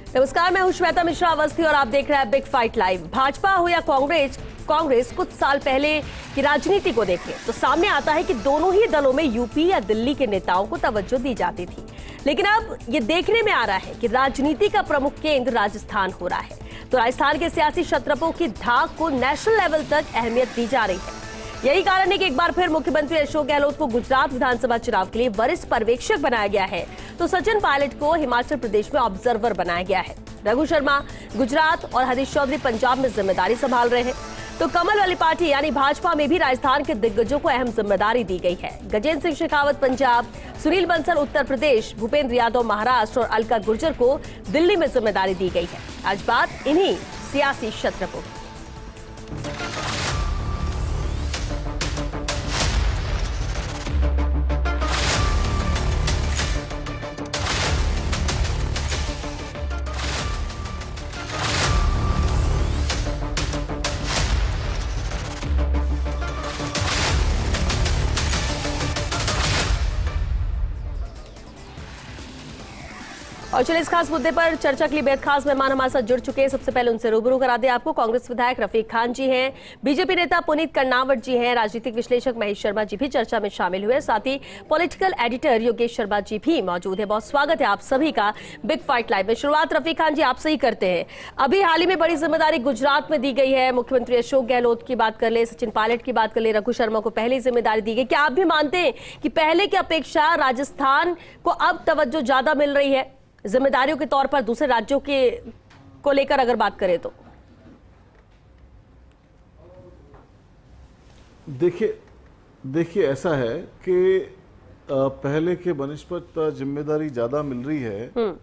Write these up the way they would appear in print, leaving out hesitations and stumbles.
नमस्कार, मैं हूं श्वेता मिश्रा अवस्थी और आप देख रहे हैं बिग फाइट लाइव। भाजपा हो या कांग्रेस कुछ साल पहले की राजनीति को देखें तो सामने आता है कि दोनों ही दलों में यूपी या दिल्ली के नेताओं को तवज्जो दी जाती थी, लेकिन अब ये देखने में आ रहा है कि राजनीति का प्रमुख केंद्र राजस्थान हो रहा है। तो राजस्थान के सियासी क्षत्रपों की धाक को नेशनल लेवल तक अहमियत दी जा रही है। यही कारण है कि एक बार फिर मुख्यमंत्री अशोक गहलोत को गुजरात विधानसभा चुनाव के लिए वरिष्ठ पर्यवेक्षक बनाया गया है, तो सचिन पायलट को हिमाचल प्रदेश में ऑब्जर्वर बनाया गया है। रघु शर्मा गुजरात और हरीश चौधरी पंजाब में जिम्मेदारी संभाल रहे हैं। तो कमल वाली पार्टी यानी भाजपा में भी राजस्थान के दिग्गजों को अहम जिम्मेदारी दी गई है। गजेंद्र सिंह शेखावत पंजाब, सुनील बंसल उत्तर प्रदेश, भूपेंद्र यादव महाराष्ट्र और अलका गुर्जर को दिल्ली में जिम्मेदारी दी गई है। आज बात इन्हीं सियासी क्षत्रपों की। और चलिए इस खास मुद्दे पर चर्चा के लिए बेहद खास मेहमान हमारे साथ जुड़ चुके हैं। सबसे पहले उनसे रूबरू करा दें आपको। कांग्रेस विधायक रफीक खान जी हैं, बीजेपी नेता पुनीत कर्नावट जी हैं, राजनीतिक विश्लेषक महेश शर्मा जी भी चर्चा में शामिल हुए, साथ ही पॉलिटिकल एडिटर योगेश शर्मा जी भी मौजूद है। बहुत स्वागत है आप सभी का बिग फाइट लाइव में। शुरुआत रफीक खान जी आपसे ही करते हैं। अभी हाल ही में बड़ी जिम्मेदारी गुजरात में दी गई है। मुख्यमंत्री अशोक गहलोत की बात कर ले, सचिन पायलट की बात कर ले, रघु शर्मा को पहले जिम्मेदारी दी गई। क्या आप भी मानते हैं कि पहले की अपेक्षा राजस्थान को अब तवज्जो ज्यादा मिल रही है जिम्मेदारियों के तौर पर दूसरे राज्यों के को लेकर अगर बात करें तो? देखिए ऐसा है कि पहले के बनस्पत जिम्मेदारी ज्यादा मिल रही है।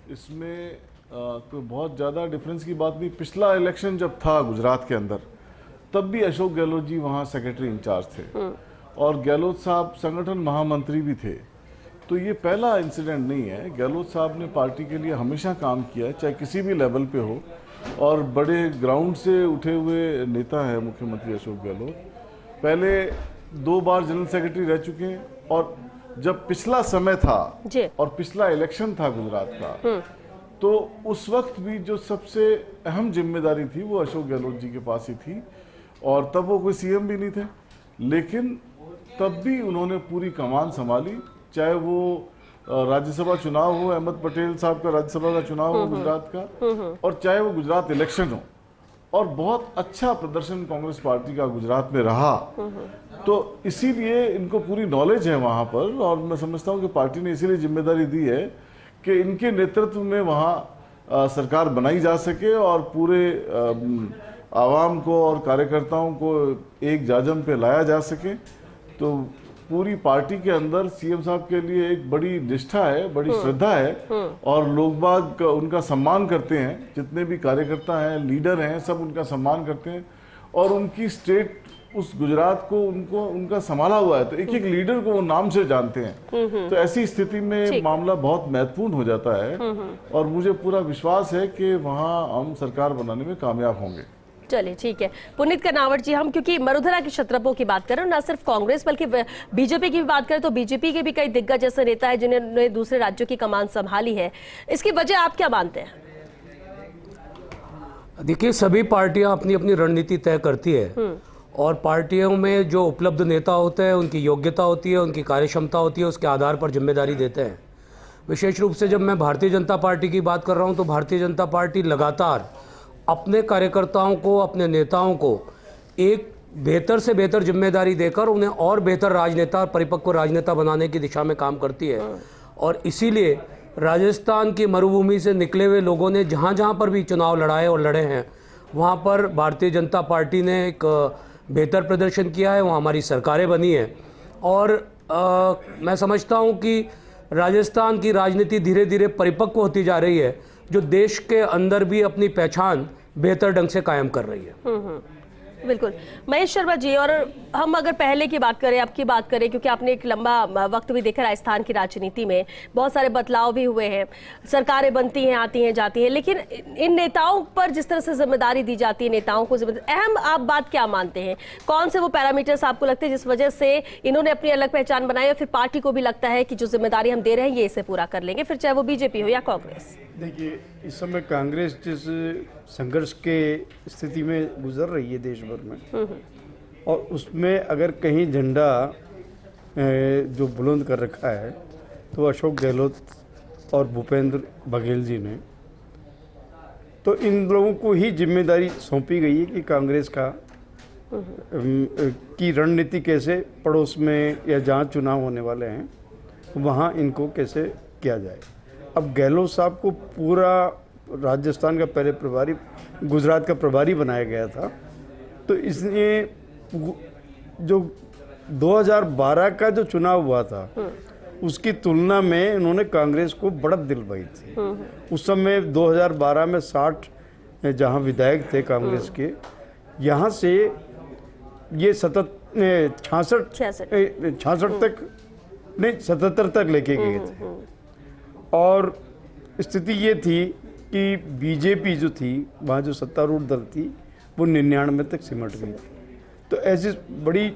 इसमें कोई बहुत ज्यादा डिफरेंस की बात नहीं। पिछला इलेक्शन जब था गुजरात के अंदर, तब भी अशोक गहलोत जी वहां सेक्रेटरी इंचार्ज थे और गहलोत साहब संगठन महामंत्री भी थे। तो ये पहला इंसिडेंट नहीं है। गहलोत साहब ने पार्टी के लिए हमेशा काम किया है, चाहे किसी भी लेवल पे हो, और बड़े ग्राउंड से उठे हुए नेता है मुख्यमंत्री अशोक गहलोत। पहले 2 बार जनरल सेक्रेटरी रह चुके हैं, और जब पिछला समय था और पिछला इलेक्शन था गुजरात का, तो उस वक्त भी जो सबसे अहम जिम्मेदारी थी वो अशोक गहलोत जी के पास ही थी, और तब वो कोई सीएम भी नहीं थे, लेकिन तब भी उन्होंने पूरी कमान संभाली। चाहे वो राज्यसभा चुनाव हो, अहमद पटेल साहब का राज्यसभा का चुनाव हो गुजरात का, और चाहे वो गुजरात इलेक्शन हो, और बहुत अच्छा प्रदर्शन कांग्रेस पार्टी का गुजरात में रहा। तो इसीलिए इनको पूरी नॉलेज है वहां पर, और मैं समझता हूं कि पार्टी ने इसीलिए जिम्मेदारी दी है कि इनके नेतृत्व में वहां सरकार बनाई जा सके और पूरे आवाम को और कार्यकर्ताओं को एक जाजम पे लाया जा सके। तो पूरी पार्टी के अंदर सीएम साहब के लिए एक बड़ी निष्ठा है, बड़ी श्रद्धा है, और लोग बाग उनका सम्मान करते हैं। जितने भी कार्यकर्ता हैं, लीडर हैं, सब उनका सम्मान करते हैं, और उनकी स्टेट उस गुजरात को उनका संभाला हुआ है, तो एक एक लीडर को वो नाम से जानते हैं। तो ऐसी स्थिति में मामला बहुत महत्वपूर्ण हो जाता है, और मुझे पूरा विश्वास है कि वहाँ हम सरकार बनाने में कामयाब होंगे। चलिए ठीक है। पुनीत कर्नावट जी, हम क्योंकि मरुधरा के क्षत्रपों की बात कर रहे हैं, ना सिर्फ कांग्रेस बल्कि बीजेपी की भी बात करें तो बीजेपी के भी कई दिग्गज ऐसे नेता है जिन्होंने दूसरे राज्यों की कमान संभाली है। इसकी वजह आप क्या मानते हैं? देखिए, सभी पार्टियां अपनी अपनी रणनीति तय करती है, और पार्टियों में जो उपलब्ध नेता होते हैं, उनकी योग्यता होती है, उनकी कार्यक्षमता होती है, उसके आधार पर जिम्मेदारी देते हैं। विशेष रूप से जब मैं भारतीय जनता पार्टी की बात कर रहा हूँ, तो भारतीय जनता पार्टी लगातार अपने कार्यकर्ताओं को, अपने नेताओं को एक बेहतर से बेहतर जिम्मेदारी देकर उन्हें और बेहतर राजनेता, परिपक्व राजनेता बनाने की दिशा में काम करती है। और इसीलिए राजस्थान की मरुभूमि से निकले हुए लोगों ने जहाँ जहाँ पर भी चुनाव लड़ाए और लड़े हैं, वहाँ पर भारतीय जनता पार्टी ने एक बेहतर प्रदर्शन किया है, वहाँ हमारी सरकारें बनी हैं। और मैं समझता हूँ कि राजस्थान की राजनीति धीरे धीरे परिपक्व होती जा रही है, जो देश के अंदर भी अपनी पहचान बेहतर ढंग से कायम कर रही है। बिल्कुल। महेश शर्मा जी, और हम अगर पहले की बात करें, अब की बात करें, क्योंकि आपने एक लंबा वक्त भी देखा राजस्थान की राजनीति में, बहुत सारे बदलाव भी हुए हैं, सरकारें बनती हैं, आती हैं, जाती हैं, लेकिन इन नेताओं पर जिस तरह से जिम्मेदारी दी जाती है, नेताओं को अहम आप बात क्या मानते हैं? कौन से वो पैरामीटर्स आपको लगते हैं जिस वजह से इन्होंने अपनी अलग पहचान बनाई और फिर पार्टी को भी लगता है कि जो जिम्मेदारी हम दे रहे हैं ये इसे पूरा कर लेंगे, फिर चाहे वो बीजेपी हो या कांग्रेस? देखिए, इस समय कांग्रेस जिस संघर्ष के स्थिति में गुजर रही है देश भर में, और उसमें अगर कहीं झंडा जो बुलंद कर रखा है तो अशोक गहलोत और भूपेंद्र बघेल जी ने, तो इन लोगों को ही जिम्मेदारी सौंपी गई है कि कांग्रेस का की रणनीति कैसे पड़ोस में या जहाँ चुनाव होने वाले हैं वहाँ इनको कैसे किया जाए। अब गहलोत साहब को पूरा राजस्थान का पहले प्रभारी, गुजरात का प्रभारी बनाया गया था, तो इसलिए जो 2012 का जो चुनाव हुआ था उसकी तुलना में इन्होंने कांग्रेस को बढ़त दिलवाई थी। उस समय 2012 में 60 जहां विधायक थे कांग्रेस के, यहाँ से ये 66 तक नहीं 77 तक लेके गए थे। और स्थिति ये थी कि बीजेपी जो थी वहाँ जो सत्तारूढ़ दल थी वो 99 तक सिमट गई थी। तो ऐसी बड़ी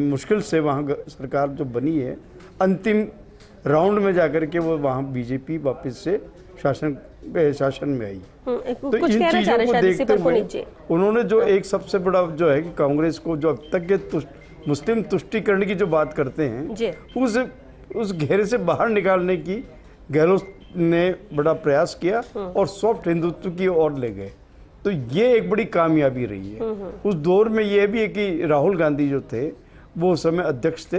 मुश्किल से वहाँ सरकार जो बनी है, अंतिम राउंड में जाकर के वो वहाँ बीजेपी वापस से शासन में आई। तो इन चीज़ों को देखते हुए उन्होंने जो एक सबसे बड़ा जो है कि कांग्रेस को जो अब तक के मुस्लिम तुष्टीकरण की जो बात करते हैं उस घेरे से बाहर निकालने की गहलोत ने बड़ा प्रयास किया और सॉफ्ट हिंदुत्व की ओर ले गए। तो ये एक बड़ी कामयाबी रही है। उस दौर में ये भी है कि राहुल गांधी जो थे वो उस समय अध्यक्ष थे,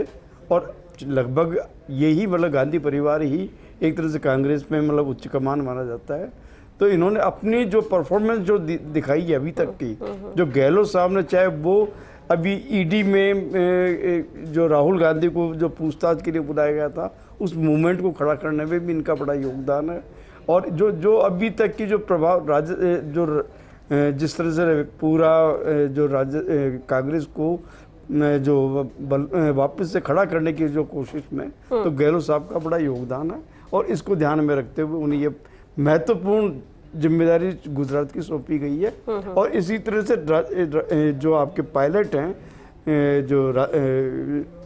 और लगभग यही मतलब गांधी परिवार ही एक तरह से कांग्रेस में मतलब उच्च कमान माना जाता है। तो इन्होंने अपनी जो परफॉर्मेंस जो दिखाई है अभी तक की, जो गहलोत साहब ने, चाहे वो अभी ईडी में जो राहुल गांधी को जो पूछताछ के लिए बुलाया गया था उस मूवमेंट को खड़ा करने में भी इनका बड़ा योगदान है। और जो अभी तक की जो प्रभाव जिस तरह से पूरा जो कांग्रेस को जो वापस से खड़ा करने की जो कोशिश में, तो गहलोत साहब का बड़ा योगदान है। और इसको ध्यान में रखते हुए उन्हें ये महत्वपूर्ण जिम्मेदारी गुजरात की सौंपी गई है। और इसी तरह से जो आपके पायलट हैं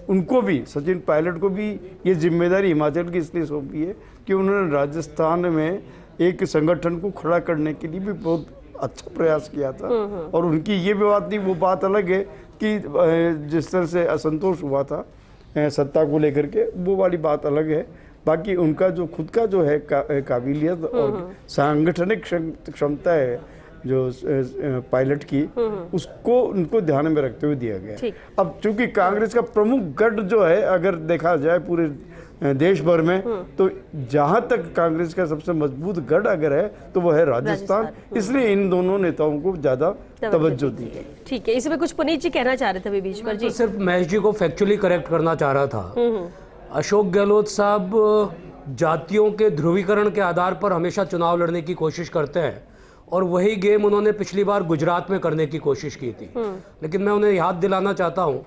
उनको भी, सचिन पायलट को भी ये जिम्मेदारी हिमाचल की इसलिए सौंपी है कि उन्होंने राजस्थान में एक संगठन को खड़ा करने के लिए भी बहुत अच्छा प्रयास किया था। और उनकी ये भी बात नहीं, वो बात अलग है कि जिस तरह से असंतोष हुआ था सत्ता को लेकर के, वो वाली बात अलग है। बाकी उनका जो खुद का जो है काबिलियत और सांगठनिक क्षमता है जो पायलट की, उसको उनको ध्यान में रखते हुए दिया गया। अब चूंकि कांग्रेस का प्रमुख गढ़ जो है अगर देखा जाए पूरे देश भर में, तो जहां तक कांग्रेस का सबसे मजबूत गढ़ अगर है तो वो है राजस्थान। इसलिए इन दोनों नेताओं को ज्यादा तवज्जो दी है। ठीक है, इसमें कुछ पुनीत जी कहना चाह रहे थे अभी बीच पर जी। सिर्फ महेश जी को फैक्चुअली करेक्ट करना चाह रहा था। अशोक गहलोत साहब जातियों के ध्रुवीकरण के आधार पर हमेशा चुनाव लड़ने की कोशिश करते हैं, और वही गेम उन्होंने पिछली बार गुजरात में करने की कोशिश की थी। लेकिन मैं उन्हें याद दिलाना चाहता हूं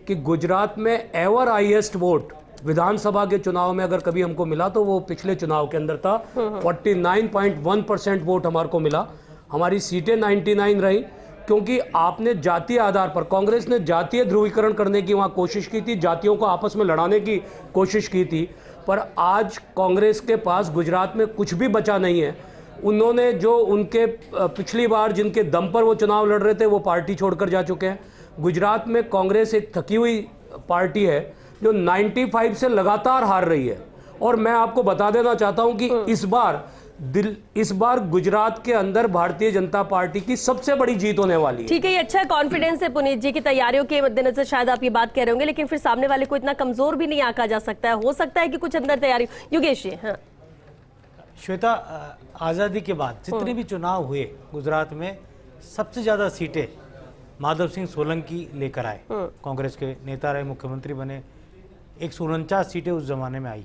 कि गुजरात में एवर हाईएस्ट वोट विधानसभा के चुनाव में अगर कभी हमको मिला तो वो पिछले चुनाव के अंदर था। 49.1% वोट हमारे को मिला। हमारी सीटें 99 रही, क्योंकि आपने जातीय आधार पर, कांग्रेस ने जातीय ध्रुवीकरण करने की वहाँ कोशिश की थी, जातियों को आपस में लड़ाने की कोशिश की थी। पर आज कांग्रेस के पास गुजरात में कुछ भी बचा नहीं है। उन्होंने जो उनके पिछली बार जिनके दम पर वो चुनाव लड़ रहे थे वो पार्टी छोड़कर जा चुके हैं। गुजरात में कांग्रेस एक थकी हुई पार्टी है जो 95 से लगातार हार रही है। और मैं आपको बता देना चाहता हूं कि इस बार गुजरात के अंदर भारतीय जनता पार्टी की सबसे बड़ी जीत होने वाली है। ठीक है, ये अच्छा कॉन्फिडेंस है पुनीत जी की तैयारियों के मद्देनजर शायद आप ये बात कह रहे होंगे, लेकिन फिर सामने वाले को इतना कमजोर भी नहीं आंका जा सकता है। हो सकता है कि कुछ अंदर तैयारी। योगेश जी। हाँ श्वेता, आज़ादी के बाद जितने भी चुनाव हुए गुजरात में सबसे ज़्यादा सीटें माधव सिंह सोलंकी लेकर आए। कांग्रेस के नेता रहे, मुख्यमंत्री बने। 149 सीटें उस जमाने में आई,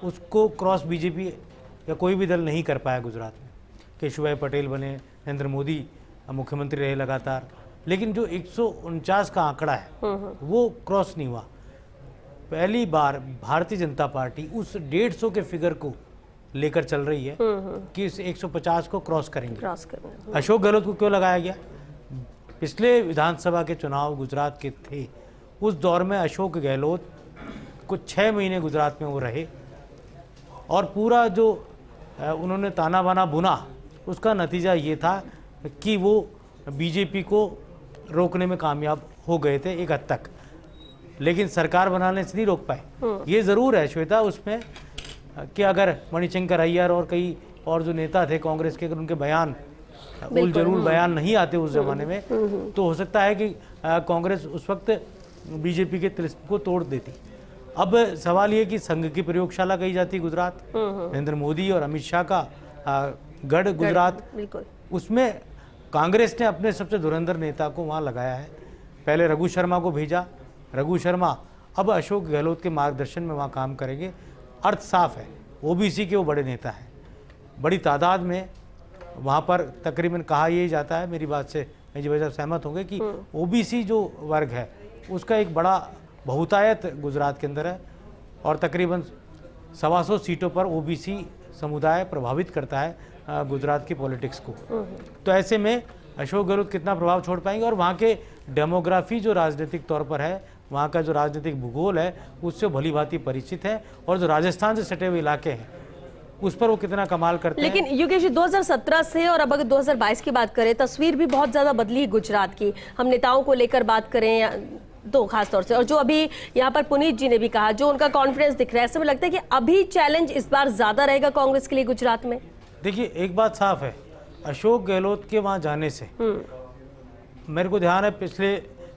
उसको क्रॉस बीजेपी या कोई भी दल नहीं कर पाया गुजरात में। केशुभाई पटेल बने, नरेंद्र मोदी मुख्यमंत्री रहे लगातार, लेकिन जो 149 का आंकड़ा है वो क्रॉस नहीं हुआ। पहली बार भारतीय जनता पार्टी उस 150 के फिगर को लेकर चल रही है कि इस 150 को क्रॉस करेंगे। अशोक गहलोत को क्यों लगाया गया? पिछले विधानसभा के चुनाव गुजरात के थे, उस दौर में अशोक गहलोत कुछ 6 महीने गुजरात में वो रहे और पूरा जो उन्होंने ताना बाना बुना उसका नतीजा ये था कि वो बीजेपी को रोकने में कामयाब हो गए थे एक हद तक, लेकिन सरकार बनाने से नहीं रोक पाए। ये ज़रूर है श्वेता उसमें कि अगर मणिशंकर अय्यर और कई और जो नेता थे कांग्रेस के, अगर उनके बयान उल जरूर बयान नहीं आते उस जमाने में, तो हो सकता है कि कांग्रेस उस वक्त बीजेपी के तिलिस्म को तोड़ देती। अब सवाल ये कि संघ की प्रयोगशाला कही जाती है गुजरात, नरेंद्र मोदी और अमित शाह का गढ़ गुजरात, उसमें कांग्रेस ने अपने सबसे धुरंधर नेता को वहाँ लगाया है। पहले रघु शर्मा को भेजा, रघु शर्मा अब अशोक गहलोत के मार्गदर्शन में वहाँ काम करेंगे। अर्थ साफ है, ओबीसी के वो बड़े नेता हैं, बड़ी तादाद में वहाँ पर तकरीबन कहा यही जाता है, मेरी बात से मेरी वजह सहमत होंगे कि ओबीसी जो वर्ग है उसका एक बड़ा बहुतायत गुजरात के अंदर है और तकरीबन 125 सीटों पर ओबीसी समुदाय प्रभावित करता है गुजरात की पॉलिटिक्स को। तो ऐसे में अशोक गहलोत कितना प्रभाव छोड़ पाएंगे, और वहाँ के डेमोग्राफी जो राजनीतिक तौर पर है, वहाँ का जो राजनीतिक भूगोल है उससे भली भांति परिचित है, और जो राजस्थान से सटे हुए इलाके हैं उस पर वो कितना कमाल करते हैं। लेकिन योगेश जी 2017 से और अब अगर 2022 की बात करें, तस्वीर भी बहुत ज्यादा बदली है गुजरात की। हम नेताओं को लेकर बात करें तो खास तौर से, और जो अभी यहाँ पर पुनीत जी ने भी कहा, जो उनका कॉन्फिडेंस दिख रहा है, ऐसे में लगता है कि अभी चैलेंज इस बार ज्यादा रहेगा कांग्रेस के लिए गुजरात में। देखिए एक बात साफ है, अशोक गहलोत के वहाँ जाने से मेरे को ध्यान है पिछले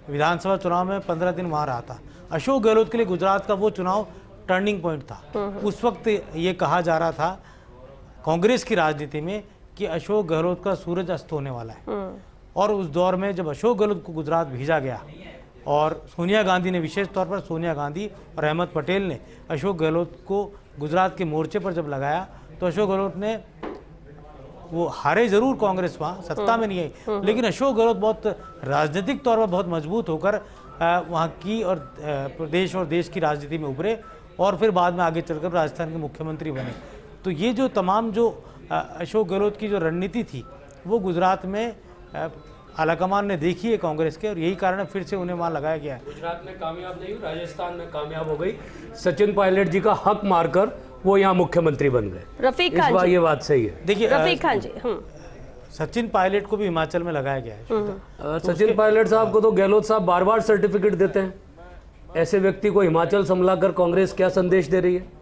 विधानसभा चुनाव में 15 दिन वहाँ रहा था। अशोक गहलोत के लिए गुजरात का वो चुनाव टर्निंग पॉइंट था। उस वक्त ये कहा जा रहा था कांग्रेस की राजनीति में कि अशोक गहलोत का सूरज अस्त होने वाला है, और उस दौर में जब अशोक गहलोत को गुजरात भेजा गया और सोनिया गांधी ने, विशेष तौर पर सोनिया गांधी और अहमद पटेल ने अशोक गहलोत को गुजरात के मोर्चे पर जब लगाया, तो अशोक गहलोत ने, वो हारे जरूर कांग्रेस वहाँ सत्ता में नहीं आई, लेकिन अशोक गहलोत बहुत राजनीतिक तौर पर बहुत मजबूत होकर वहाँ की और प्रदेश और देश की राजनीति में उभरे, और फिर बाद में आगे चलकर राजस्थान के मुख्यमंत्री बने। तो ये जो तमाम जो अशोक गहलोत की जो रणनीति थी वो गुजरात में आलाकमान ने देखी है कांग्रेस के, और यही कारण है फिर से उन्हें वहाँ लगाया गया है। गुजरात में कामयाब नहीं हुई, राजस्थान में कामयाब हो गई। सचिन पायलट जी का हक मारकर वो यहाँ मुख्यमंत्री बन गए। रफीक खान जी, ये बात सही है। देखिए रफीक खान जी, सचिन पायलट को भी हिमाचल में लगाया गया है। सचिन पायलट साहब को तो गहलोत साहब बार बार सर्टिफिकेट देते हैं। ऐसे व्यक्ति को हिमाचल संभलाकर कांग्रेस क्या संदेश दे रही है?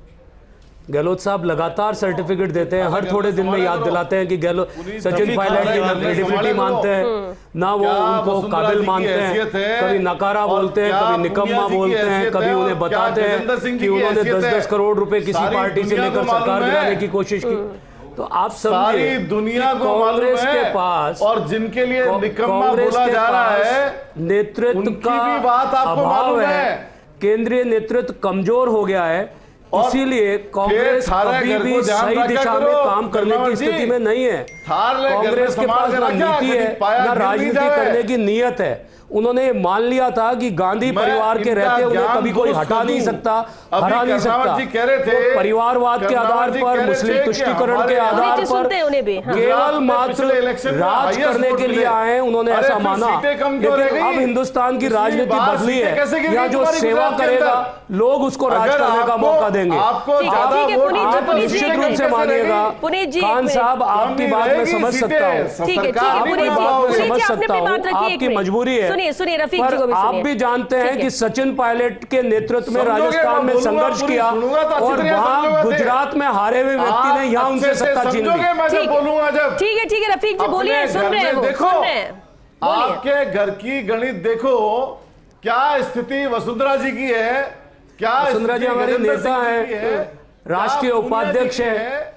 गहलोत साहब लगातार सर्टिफिकेट देते हैं, हर थोड़े दिन में याद दिलाते हैं कि गहलोत सचिन पायलट की क्रेडिबिलिटी मानते हैं ना, वो उनको काबिल मानते हैं। कभी नकारा बोलते हैं, कभी निकम्मा बोलते हैं, कभी उन्हें बताते हैं कि उन्होंने 10-10 करोड़ रुपए किसी पार्टी से लेकर सरकार गिराने की कोशिश की। तो आप सारी दुनिया को कांग्रेस के पास, और जिनके लिए निकम्मा बोला जा रहा है, नेतृत्व का अभाव है, केंद्रीय नेतृत्व कमजोर हो गया है, इसीलिए कांग्रेस अभी भी सही दिशा में काम करने की स्थिति में नहीं है। कांग्रेस के पास ना नीति है ना राजनीति करने की नीयत है। उन्होंने मान लिया था कि गांधी परिवार के रहते उन्हें कभी कोई हटा नहीं सकता, हरा नहीं सकता। तो परिवारवाद के आधार पर, मुस्लिम तुष्टीकरण के आधार पर केवल मात्र राज करने के लिए आए, उन्होंने ऐसा माना। लेकिन अब हिंदुस्तान की राजनीति बदली है, या जो सेवा करेगा लोग उसको राज करने का मौका देंगे। आप निश्चित रूप से मानिएगा खान साहब, आपकी बात में समझ सकता हूँ, समझ सकता हूँ, आपकी मजबूरी है। सुनिए रफीक जी को भी सुनिए। आप भी जानते हैं कि सचिन पायलट के नेतृत्व में राजस्थान में संघर्ष किया, और वहां गुजरात में हारे हुए व्यक्ति ने यहाँ उनसे सत्ता छीन ली। ठीक है रफीक जी बोलिए, सुन रहे हैं। देखो आपके घर की गणित देखो, क्या स्थिति वसुंधरा जी की है, क्या वसुंधरा जी हमारे नेता है, राष्ट्रीय उपाध्यक्ष है,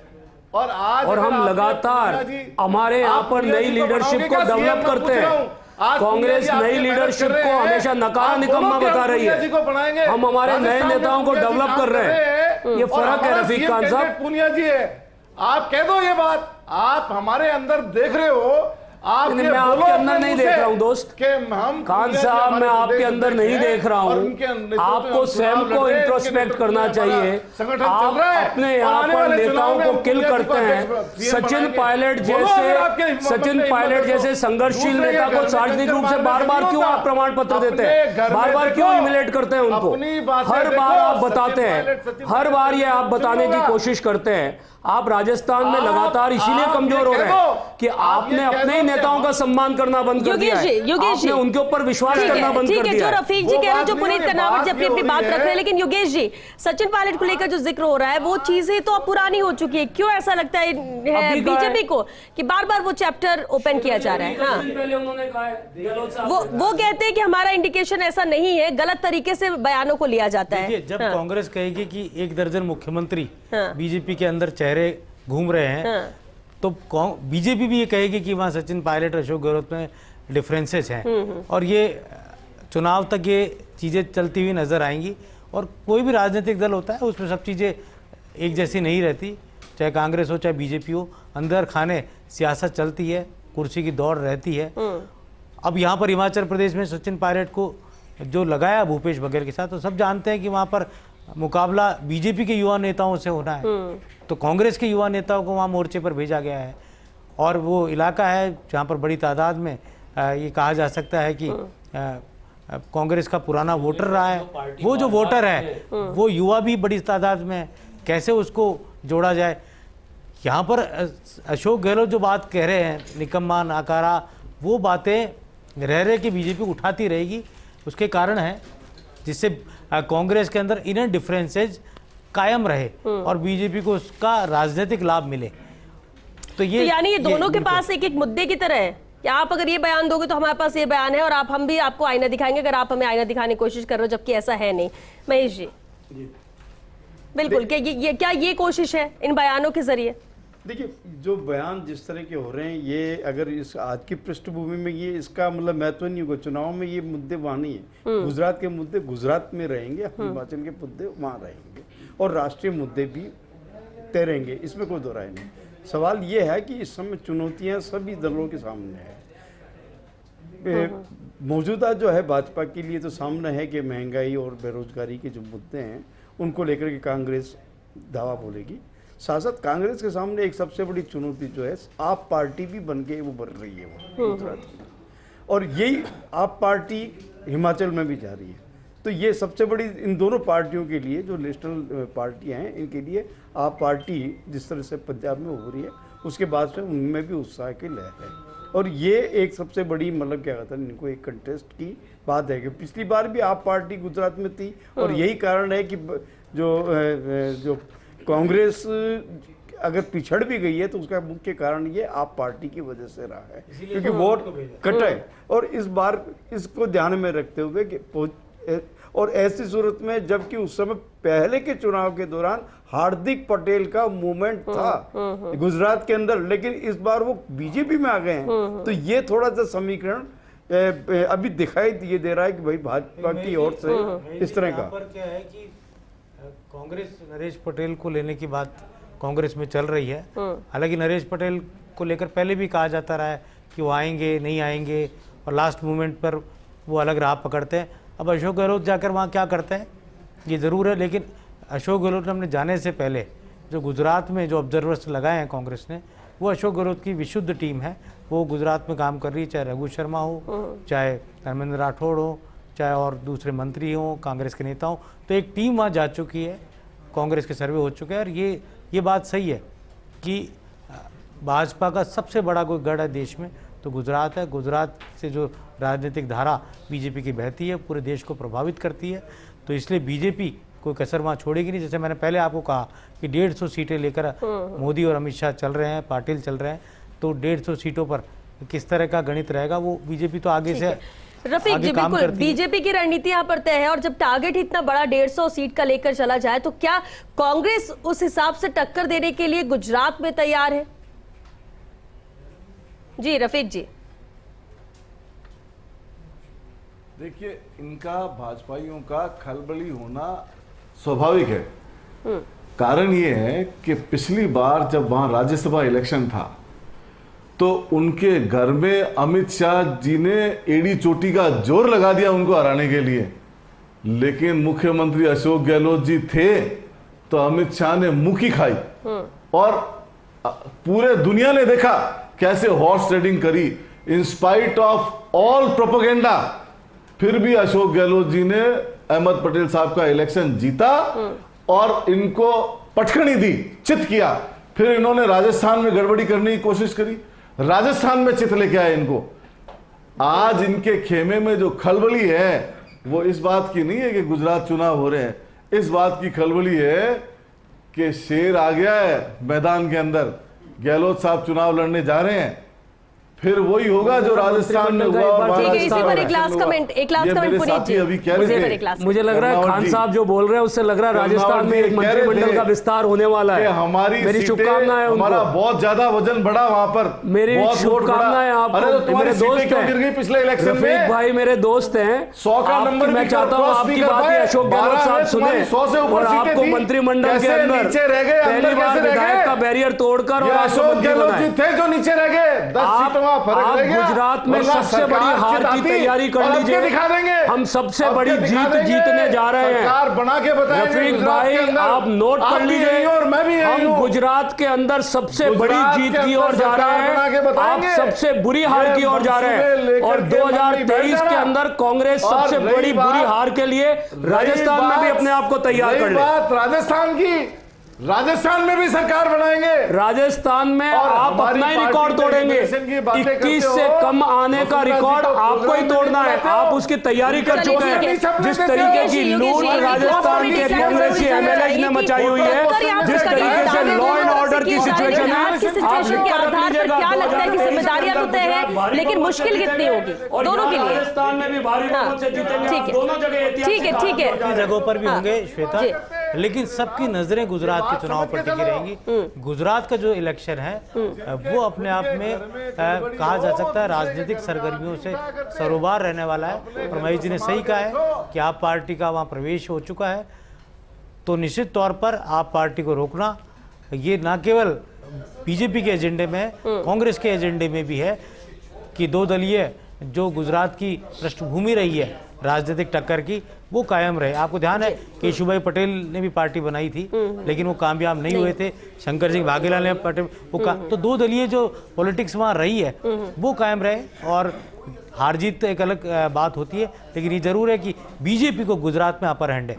और हम लगातार हमारे यहाँ पर नई लीडरशिप को डेवलप करते हैं। कांग्रेस नई लीडरशिप को हमेशा नकारा निकम्मा बता रही है, हम हमारे नए नेताओं को डेवलप कर रहे हैं। ये फर्क है रफीक खान साहब। पूनिया जी है, आप कह दो ये बात। आप हमारे अंदर देख रहे हो आप नहीं, ये मैं बोलो आपके अंदर अपने नहीं मुंह देख से रहा हूं दोस्त। कि हम खान साहब, मैं आपके अंदर नहीं देख रहा हूं। आपको स्वयं को इंट्रोस्पेक्ट करना चाहिए। आप अपने यहाँ पर नेताओं को किल करते हैं। सचिन पायलट जैसे संघर्षशील नेता को सार्वजनिक रूप से बार बार क्यों आप प्रमाण पत्र देते हैं? बार बार क्यों ह्यूमिलेट करते हैं उनको? हर बार आप बताते हैं, हर बार ये आप बताने की कोशिश करते हैं। आप राजस्थान में लगातार इसीलिए कमजोर हो रहे हैं कि आपने अपने ही नेताओं का सम्मान करना बंद कर दिया है। आपने उनके ऊपर विश्वास करना बंद कर दिया जो है। रफीक जी कह रहे हैं, जो पुनीत कर्नावट जी अपनी बात रख रहे हैं, लेकिन योगेश जी, सचिन पायलट को लेकर जो जिक्र हो रहा है वो चीजें तो अब पुरानी हो चुकी है। क्यों ऐसा लगता है बीजेपी को कि बार बार वो चैप्टर ओपन किया जा रहा है? हाँ, पहले उन्होंने कहा है, वो कहते हैं कि हमारा इंडिकेशन ऐसा नहीं है, गलत तरीके से बयानों को लिया जाता है। जब कांग्रेस कहेगी कि 1 दर्जन मुख्यमंत्री बीजेपी के अंदर चेहरे घूम रहे हैं, तो बीजेपी भी ये कहेगी कि वहाँ सचिन पायलट, अशोक गहलोत में डिफरेंसेस हैं, और ये चुनाव तक ये चीज़ें चलती हुई नजर आएंगी। और कोई भी राजनीतिक दल होता है उसमें सब चीज़ें एक जैसी नहीं रहती, चाहे कांग्रेस हो चाहे बीजेपी हो, अंदर खाने सियासत चलती है, कुर्सी की दौड़ रहती है। अब यहाँ पर हिमाचल प्रदेश में सचिन पायलट को जो लगाया भूपेश बघेल के साथ, तो सब जानते हैं कि वहाँ पर मुकाबला बीजेपी के युवा नेताओं से होना है, तो कांग्रेस के युवा नेताओं को वहाँ मोर्चे पर भेजा गया है। और वो इलाका है जहाँ पर बड़ी तादाद में ये कहा जा सकता है कि कांग्रेस का पुराना वोटर रहा है। वो जो वोटर है वो युवा भी बड़ी तादाद में है, कैसे उसको जोड़ा जाए? यहाँ पर अशोक गहलोत जो बात कह रहे हैं, निकम्मा नाकारा, वो बातें रह के बीजेपी उठाती रहेगी। उसके कारण है जिससे कांग्रेस के अंदर इनर डिफरेंसेज कायम रहे और बीजेपी को उसका राजनीतिक लाभ मिले। तो यानी ये दोनों के पास एक एक मुद्दे की तरह है कि आप अगर ये बयान दोगे तो हमारे पास ये बयान है, और हम भी आपको आईना दिखाएंगे अगर आप हमें आईना दिखाने की कोशिश कर रहे हो, जबकि ऐसा है नहीं। महेश जी, बिल्कुल, क्या ये कोशिश है इन बयानों के जरिए? देखिए, जो बयान जिस तरह के हो रहे हैं, ये अगर इस आज की पृष्ठभूमि में ये इसका मतलब महत्व नहीं होगा। चुनाव में ये मुद्दे वहाँ नहीं है। गुजरात के मुद्दे गुजरात में रहेंगे, हिमाचल के मुद्दे वहाँ रहेंगे, और राष्ट्रीय मुद्दे भी तय रहेंगे, इसमें कोई दो राय नहीं। सवाल ये है कि इस समय चुनौतियाँ सभी दलों के सामने है। मौजूदा जो है भाजपा के लिए तो सामने है कि महंगाई और बेरोजगारी के जो मुद्दे हैं उनको लेकर के कांग्रेस दावा बोलेगी। साथ साथ कांग्रेस के सामने एक सबसे बड़ी चुनौती जो है, आप पार्टी भी बन के वो बढ़ रही है वो गुजरात में, और यही आप पार्टी हिमाचल में भी जा रही है। तो ये सबसे बड़ी इन दोनों पार्टियों के लिए, जो नेशनल पार्टियां हैं, इनके लिए आप पार्टी जिस तरह से पंजाब में हो रही है, उसके बाद से उनमें भी उत्साह की लहर है। और ये एक सबसे बड़ी मतलब क्या कहता है, इनको एक कंटेस्ट की बात है कि पिछली बार भी आप पार्टी गुजरात में थी, और यही कारण है कि जो कांग्रेस अगर पिछड़ भी गई है तो उसका मुख्य कारण ये आप पार्टी की वजह से रहा है, क्योंकि वोट कटा है। और इस बार इसको ध्यान में रखते हुए कि और ऐसी सूरत में, जबकि उस समय पहले के चुनाव के दौरान हार्दिक पटेल का मूवमेंट था गुजरात के अंदर, लेकिन इस बार वो बीजेपी में आ गए हैं, तो ये थोड़ा सा समीकरण अभी दिखाई ये दे रहा है कि भाई भाजपा की ओर से इस तरह का। क्या है कि कांग्रेस नरेश पटेल को लेने की बात कांग्रेस में चल रही है। हालांकि नरेश पटेल को लेकर पहले भी कहा जाता रहा है कि वो आएंगे नहीं आएंगे, और लास्ट मोमेंट पर वो अलग राह पकड़ते हैं। अब अशोक गहलोत जाकर वहाँ क्या करते हैं ये ज़रूर है, लेकिन अशोक गहलोत ने अपने जाने से पहले जो गुजरात में जो ऑब्जर्वर्स लगाए हैं कांग्रेस ने, वो अशोक गहलोत की विशुद्ध टीम है। वो गुजरात में काम कर रही है, चाहे रघु शर्मा हो, चाहे धर्मेंद्र राठौड़ हो, चाहे और दूसरे मंत्री हों, कांग्रेस के नेता हों, तो एक टीम वहाँ जा चुकी है, कांग्रेस के सर्वे हो चुके हैं। और ये बात सही है कि भाजपा का सबसे बड़ा कोई गढ़ है देश में तो गुजरात है। गुजरात से जो राजनीतिक धारा बीजेपी की बहती है पूरे देश को प्रभावित करती है, तो इसलिए बीजेपी कोई कसर वहाँ छोड़ेगी नहीं। जैसे मैंने पहले आपको कहा कि 150 सीटें लेकर मोदी और अमित शाह चल रहे हैं, पाटिल चल रहे हैं, तो 150 सीटों पर किस तरह का गणित रहेगा वो बीजेपी तो आगे से रफीक जी, बिल्कुल बीजेपी की रणनीति यहाँ पर तय है, और जब टारगेट इतना बड़ा 150 सीट का लेकर चला जाए तो क्या कांग्रेस उस हिसाब से टक्कर देने के लिए गुजरात में तैयार है? जी रफीक जी। देखिए, इनका भाजपाइयों का खलबली होना स्वाभाविक है। कारण ये है कि पिछली बार जब वहां राज्यसभा इलेक्शन था तो उनके घर में अमित शाह जी ने एड़ी चोटी का जोर लगा दिया उनको हराने के लिए। लेकिन मुख्यमंत्री अशोक गहलोत जी थे तो अमित शाह ने मुंह की खाई और पूरे दुनिया ने देखा कैसे हॉर्स ट्रेडिंग करी। In spite of all propaganda फिर भी अशोक गहलोत जी ने अहमद पटेल साहब का इलेक्शन जीता और इनको पटखनी दी, चित किया। फिर इन्होंने राजस्थान में गड़बड़ी करने की कोशिश करी, राजस्थान में चित लेके आए इनको। आज इनके खेमे में जो खलबली है वो इस बात की नहीं है कि गुजरात चुनाव हो रहे हैं, इस बात की खलबली है कि शेर आ गया है मैदान के अंदर, गहलोत साहब चुनाव लड़ने जा रहे हैं। फिर वही होगा जो राजस्थान में हुआ और ठीक है, इसी पर एक लास्ट कमेंट पुनीत जी, अभी कह रहे थे। मुझे लग रहा है खान साहब जो बोल रहे हैं उससे लग रहा है राजस्थान में एक मंत्रिमंडल का विस्तार होने वाला है। हमारी मेरी शुभकामनाएं, हमारा बहुत ज्यादा वजन बढ़ा वहां पर, मेरी शुभकामनाएं आपको। मेरे दोस्त हैं पिछले इलेक्शन में, रफीक भाई मेरे दोस्त हैं। 100 का नंबर मैं चाहता हूँ आपकी बात अशोक गहलोत साहब सुने और आपको मंत्रिमंडल के अंदर पहली बार विधायक का बैरियर तोड़कर और अशोक गहलोत जी थे जो नीचे रह गए। 10 सीटों का फर्क रह गया। गुजरात में सबसे बड़ी हार की तैयारी कर लीजिए, हम सबसे बड़ी जीत जीतने जा रहे हैं। सरकार बना के बताएंगे। रफीक भाई आप नोट कर लीजिए, और मैं भी हम गुजरात के अंदर सबसे बड़ी जीत की ओर जा रहे हैं, आप सबसे बुरी हार की ओर जा रहे हैं। और 2023 के अंदर कांग्रेस सबसे बड़ी बुरी हार के लिए राजस्थान में भी अपने आप को तैयार कर ले। राजस्थान में भी सरकार बनाएंगे। राजस्थान में आप अपना ही रिकॉर्ड तोड़ेंगे। 21 से कम आने का रिकॉर्ड आपको ही तोड़ना है, आप उसकी तैयारी कर चुके हैं। जिस तरीके की लूट राजस्थान के कांग्रेसी एमएलए ने मचाई हुई है, जिस तरीके से लॉ एंड ऑर्डर की सिचुएशन है, सिचुएशन के आधार पर क्या लगता है कि जिम्मेदारियां तो तय है, लेकिन मुश्किल कितनी होगी दोनों के लिए? राजस्थान में भी भारी बहुमत से जीतेंगे आप दोनों जगह। ठीक है, जगहों पर भी होंगे श्वेता, लेकिन सबकी नजरें गुजरात के चुनाव पर टिकी रहेंगी। गुजरात का जो इलेक्शन है वो अपने आप में कहा जा सकता है राजनीतिक सरगर्मियों से सरोबार रहने वाला है। और महेश जी ने सही कहा है कि आप पार्टी का वहाँ प्रवेश हो चुका है, तो निश्चित तौर पर आप पार्टी को रोकना ये ना केवल बीजेपी के एजेंडे में है, कांग्रेस के एजेंडे में भी है कि 2 दलीय जो गुजरात की पृष्ठभूमि रही है राजनीतिक टक्कर की वो कायम रहे। आपको ध्यान है कि केशुभाई पटेल ने भी पार्टी बनाई थी लेकिन वो कामयाब नहीं हुए थे। शंकर सिंह वाघेला ने पटेल तो 2 दलीय जो पॉलिटिक्स वहाँ रही है वो कायम रहे। और हार जीत एक अलग बात होती है, लेकिन ये जरूर है कि बीजेपी को गुजरात में अपर हैंड है।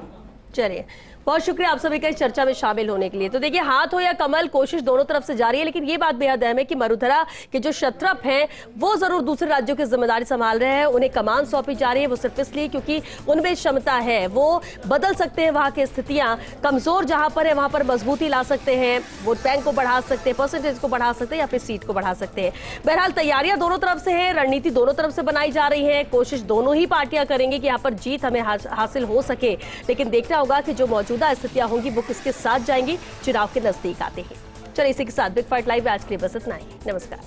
चलिए, बहुत शुक्रिया आप सभी का इस चर्चा में शामिल होने के लिए। तो देखिए, हाथ हो या कमल, कोशिश दोनों तरफ से जारी है, लेकिन ये बात बेहद अहम है कि मरुधरा के जो क्षत्रप हैं वो जरूर दूसरे राज्यों की जिम्मेदारी संभाल रहे हैं। उन्हें कमान सौंपी जा रही है, वो सिर्फ इसलिए क्योंकि उनमें क्षमता है, वो बदल सकते हैं वहां की स्थितियां। कमजोर जहां पर है वहां पर मजबूती ला सकते हैं, वोट बैंक को बढ़ा सकते हैं, परसेंटेज को बढ़ा सकते हैं या फिर सीट को बढ़ा सकते हैं। बहरहाल तैयारियां दोनों तरफ से है, रणनीति दोनों तरफ से बनाई जा रही है, कोशिश दोनों ही पार्टियां करेंगे कि यहाँ पर जीत हमें हासिल हो सके। लेकिन देखना होगा कि जो मौजूदा स्थितियां होंगी वो किसके साथ जाएंगी चुनाव के नजदीक आते हैं। चलिए, इसी के साथ बिग फाइट लाइव आज के लिए बस इतना ही। नमस्कार।